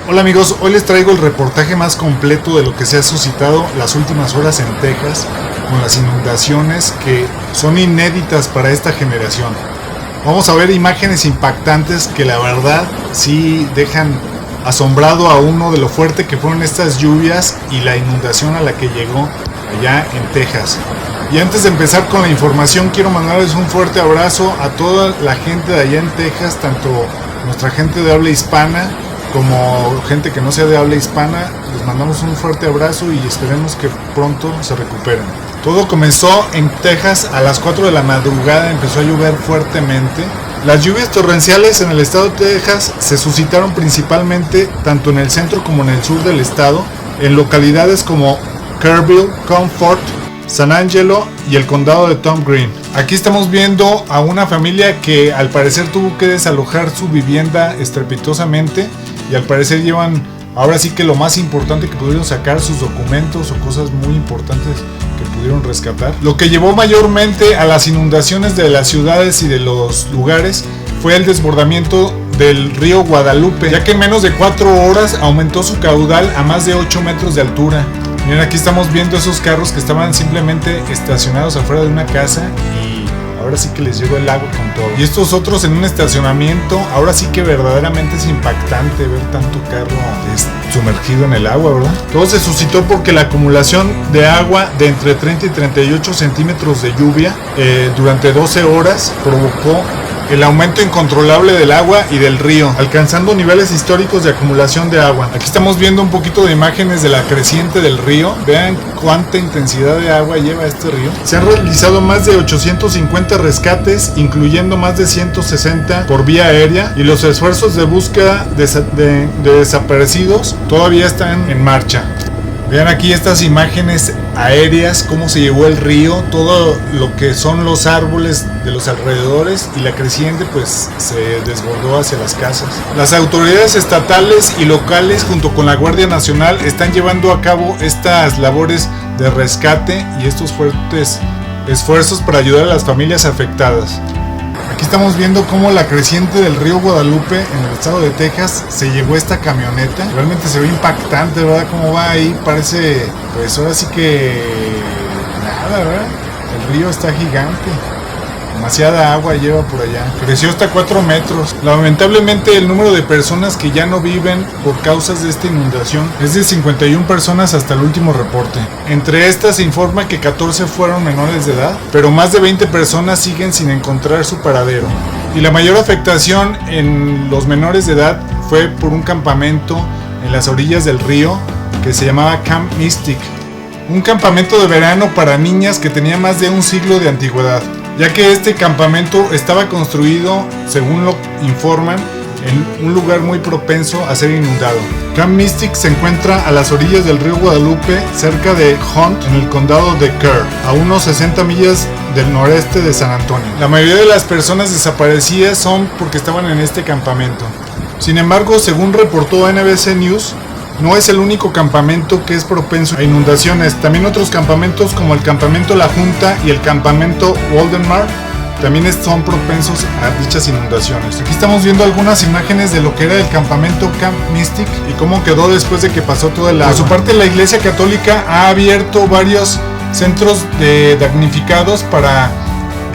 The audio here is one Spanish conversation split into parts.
Hola amigos, hoy les traigo el reportaje más completo de lo que se ha suscitado las últimas horas en Texas con las inundaciones que son inéditas para esta generación. Vamos a ver imágenes impactantes que la verdad sí dejan asombrado a uno de lo fuerte que fueron estas lluvias y la inundación a la que llegó allá en Texas. Y antes de empezar con la información, quiero mandarles un fuerte abrazo a toda la gente de allá en Texas, tanto nuestra gente de habla hispana como gente que no sea de habla hispana. Les mandamos un fuerte abrazo y esperemos que pronto se recuperen. Todo comenzó en Texas a las 4 de la madrugada, empezó a llover fuertemente. Las lluvias torrenciales en el estado de Texas se suscitaron principalmente tanto en el centro como en el sur del estado, en localidades como Kerrville, Comfort, San Angelo y el condado de Tom Green. Aquí estamos viendo a una familia que al parecer tuvo que desalojar su vivienda estrepitosamente y al parecer llevan ahora sí que lo más importante que pudieron sacar, sus documentos o cosas muy importantes que pudieron rescatar. Lo que llevó mayormente a las inundaciones de las ciudades y de los lugares fue el desbordamiento del río Guadalupe, ya que en menos de 4 horas aumentó su caudal a más de 8 metros de altura. Miren, aquí estamos viendo esos carros que estaban simplemente estacionados afuera de una casa y ahora sí que les llegó el agua con todo. Y estos otros en un estacionamiento, ahora sí que verdaderamente es impactante ver tanto carro sumergido en el agua, ¿verdad? Todo se suscitó porque la acumulación de agua de entre 30 y 38 centímetros de lluvia durante 12 horas provocó el aumento incontrolable del agua y del río, alcanzando niveles históricos de acumulación de agua. Aquí estamos viendo un poquito de imágenes de la creciente del río. Vean cuánta intensidad de agua lleva este río. Se han realizado más de 850 rescates, incluyendo más de 160 por vía aérea, y los esfuerzos de búsqueda de desaparecidos todavía están en marcha. Vean aquí estas imágenes aéreas, cómo se llevó el río, todo lo que son los árboles de los alrededores, y la creciente pues se desbordó hacia las casas. Las autoridades estatales y locales junto con la Guardia Nacional están llevando a cabo estas labores de rescate y estos fuertes esfuerzos para ayudar a las familias afectadas. Aquí estamos viendo cómo la creciente del río Guadalupe en el estado de Texas se llevó esta camioneta. Realmente se ve impactante, ¿verdad? Cómo va ahí, parece, pues ahora sí que nada, ¿verdad? El río está gigante. Demasiada agua lleva por allá. Creció hasta 4 metros. Lamentablemente el número de personas que ya no viven por causas de esta inundación es de 51 personas hasta el último reporte. Entre estas se informa que 14 fueron menores de edad, pero más de 20 personas siguen sin encontrar su paradero. Y la mayor afectación en los menores de edad fue por un campamento en las orillas del río que se llamaba Camp Mystic. Un campamento de verano para niñas que tenía más de un siglo de antigüedad, ya que este campamento estaba construido, según lo informan, en un lugar muy propenso a ser inundado. Camp Mystic se encuentra a las orillas del río Guadalupe, cerca de Hunt, en el condado de Kerr, a unos 60 millas del noreste de San Antonio. La mayoría de las personas desaparecidas son porque estaban en este campamento. Sin embargo, según reportó NBC News, no es el único campamento que es propenso a inundaciones. También otros campamentos como el campamento La Junta y el campamento Waldenmark también son propensos a dichas inundaciones. Aquí estamos viendo algunas imágenes de lo que era el campamento Camp Mystic y cómo quedó después de que pasó todo el agua. Por su parte, la Iglesia Católica ha abierto varios centros de damnificados para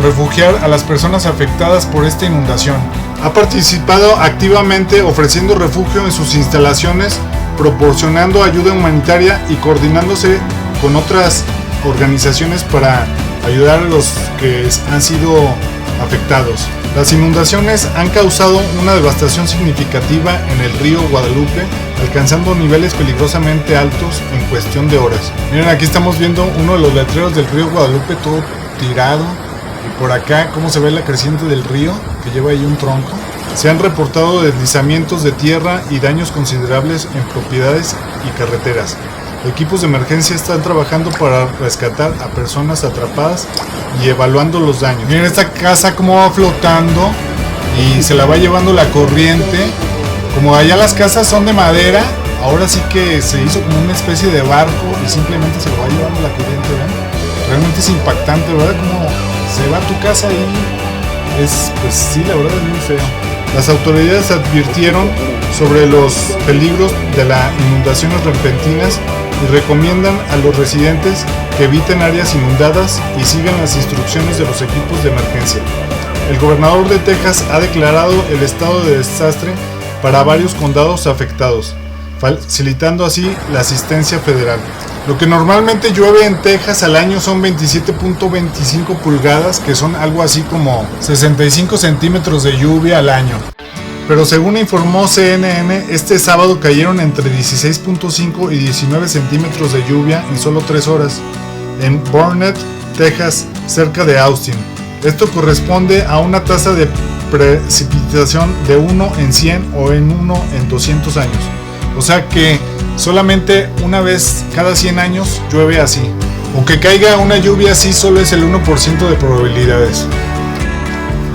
refugiar a las personas afectadas por esta inundación. Ha participado activamente ofreciendo refugio en sus instalaciones, proporcionando ayuda humanitaria y coordinándose con otras organizaciones para ayudar a los que han sido afectados. Las inundaciones han causado una devastación significativa en el río Guadalupe, alcanzando niveles peligrosamente altos en cuestión de horas. Miren, aquí estamos viendo uno de los letreros del río Guadalupe todo tirado, y por acá cómo se ve la creciente del río que lleva ahí un tronco. Se han reportado deslizamientos de tierra y daños considerables en propiedades y carreteras. Equipos de emergencia están trabajando para rescatar a personas atrapadas y evaluando los daños. Miren esta casa cómo va flotando y se la va llevando la corriente. Como allá las casas son de madera, ahora sí que se hizo como una especie de barco y simplemente se lo va llevando la corriente, ¿ven? Realmente es impactante, ¿verdad? Como se va a tu casa y es, pues sí, la verdad es muy feo. Las autoridades advirtieron sobre los peligros de las inundaciones repentinas y recomiendan a los residentes que eviten áreas inundadas y sigan las instrucciones de los equipos de emergencia. El gobernador de Texas ha declarado el estado de desastre para varios condados afectados, facilitando así la asistencia federal. Lo que normalmente llueve en Texas al año son 27.25 pulgadas, que son algo así como 65 centímetros de lluvia al año. Pero según informó CNN, este sábado cayeron entre 16.5 y 19 centímetros de lluvia en solo 3 horas en Burnett, Texas, cerca de Austin. Esto corresponde a una tasa de precipitación de 1 en 100 o en 1 en 200 años. O sea que solamente una vez cada 100 años llueve así. O que caiga una lluvia así solo es el 1% de probabilidades.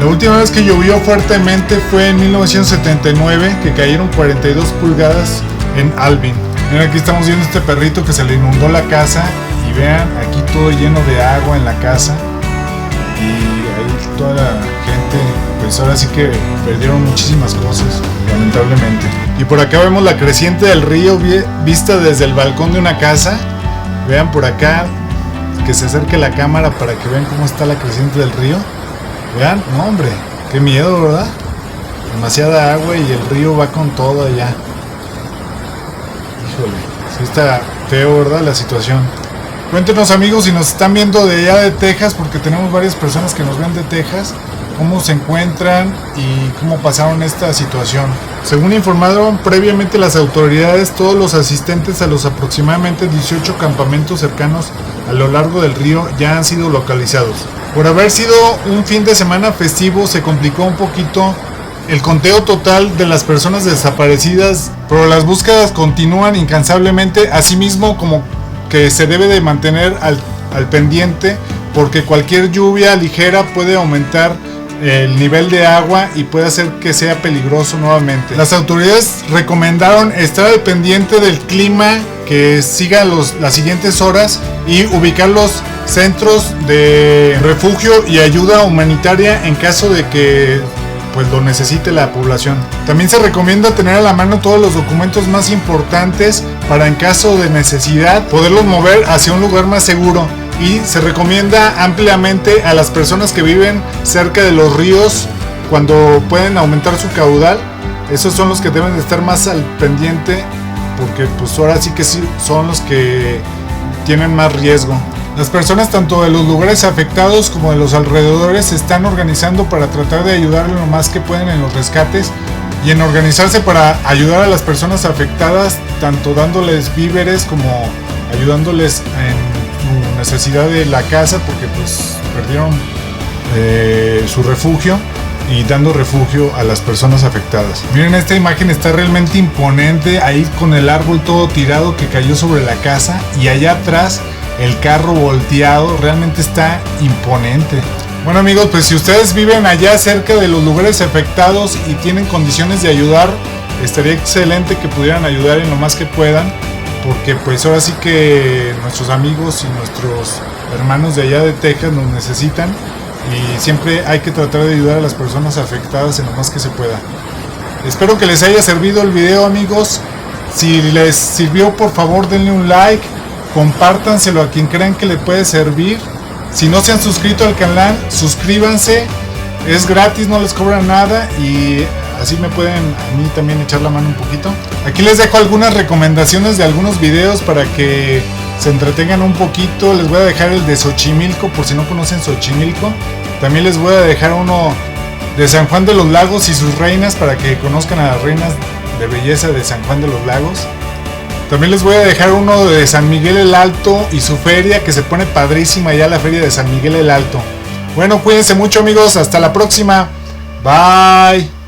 La última vez que llovió fuertemente fue en 1979, que cayeron 42 pulgadas en Alvin. Miren, aquí estamos viendo este perrito que se le inundó la casa. Y vean, aquí todo lleno de agua en la casa. Y ahí toda la gente, pues ahora sí que perdieron muchísimas cosas, lamentablemente. Y por acá vemos la creciente del río vista desde el balcón de una casa. Vean por acá, que se acerque la cámara para que vean cómo está la creciente del río. Vean, no hombre, qué miedo, ¿verdad? Demasiada agua y el río va con todo allá. Híjole, sí está feo, ¿verdad? La situación. Cuéntenos, amigos, si nos están viendo de allá de Texas, porque tenemos varias personas que nos ven de Texas, cómo se encuentran y cómo pasaron esta situación. Según informaron previamente las autoridades, todos los asistentes a los aproximadamente 18 campamentos cercanos a lo largo del río ya han sido localizados. Por haber sido un fin de semana festivo, se complicó un poquito el conteo total de las personas desaparecidas, pero las búsquedas continúan incansablemente, asimismo como que se debe de mantener al pendiente, porque cualquier lluvia ligera puede aumentar el nivel de agua y puede hacer que sea peligroso nuevamente. Las autoridades recomendaron estar al pendiente del clima, que siga las siguientes horas y ubicar los centros de refugio y ayuda humanitaria en caso de que pues lo necesite la población. También se recomienda tener a la mano todos los documentos más importantes para, en caso de necesidad, poderlos mover hacia un lugar más seguro. Y se recomienda ampliamente a las personas que viven cerca de los ríos, cuando pueden aumentar su caudal, esos son los que deben de estar más al pendiente, porque pues ahora sí que sí son los que tienen más riesgo. Las personas tanto de los lugares afectados como de los alrededores se están organizando para tratar de ayudar lo más que pueden en los rescates y en organizarse para ayudar a las personas afectadas, tanto dándoles víveres como ayudándoles en necesidad de la casa, porque pues perdieron su refugio, y dando refugio a las personas afectadas. Miren, esta imagen está realmente imponente, ahí con el árbol todo tirado que cayó sobre la casa y allá atrás el carro volteado. Realmente está imponente. Bueno, amigos, pues si ustedes viven allá cerca de los lugares afectados y tienen condiciones de ayudar, estaría excelente que pudieran ayudar en lo más que puedan, porque pues ahora sí que nuestros amigos y nuestros hermanos de allá de Texas nos necesitan, y siempre hay que tratar de ayudar a las personas afectadas en lo más que se pueda. Espero que les haya servido el video, amigos. Si les sirvió, por favor denle un like, compártanselo a quien crean que le puede servir. Si no se han suscrito al canal, suscríbanse, es gratis, no les cobran nada, y así me pueden a mí también echar la mano un poquito. Aquí les dejo algunas recomendaciones de algunos videos para que se entretengan un poquito. Les voy a dejar el de Xochimilco, por si no conocen Xochimilco. También les voy a dejar uno de San Juan de los Lagos y sus reinas, para que conozcan a las reinas de belleza de San Juan de los Lagos. También les voy a dejar uno de San Miguel el Alto y su feria, que se pone padrísima ya la feria de San Miguel el Alto. Bueno, cuídense mucho, amigos, hasta la próxima. Bye.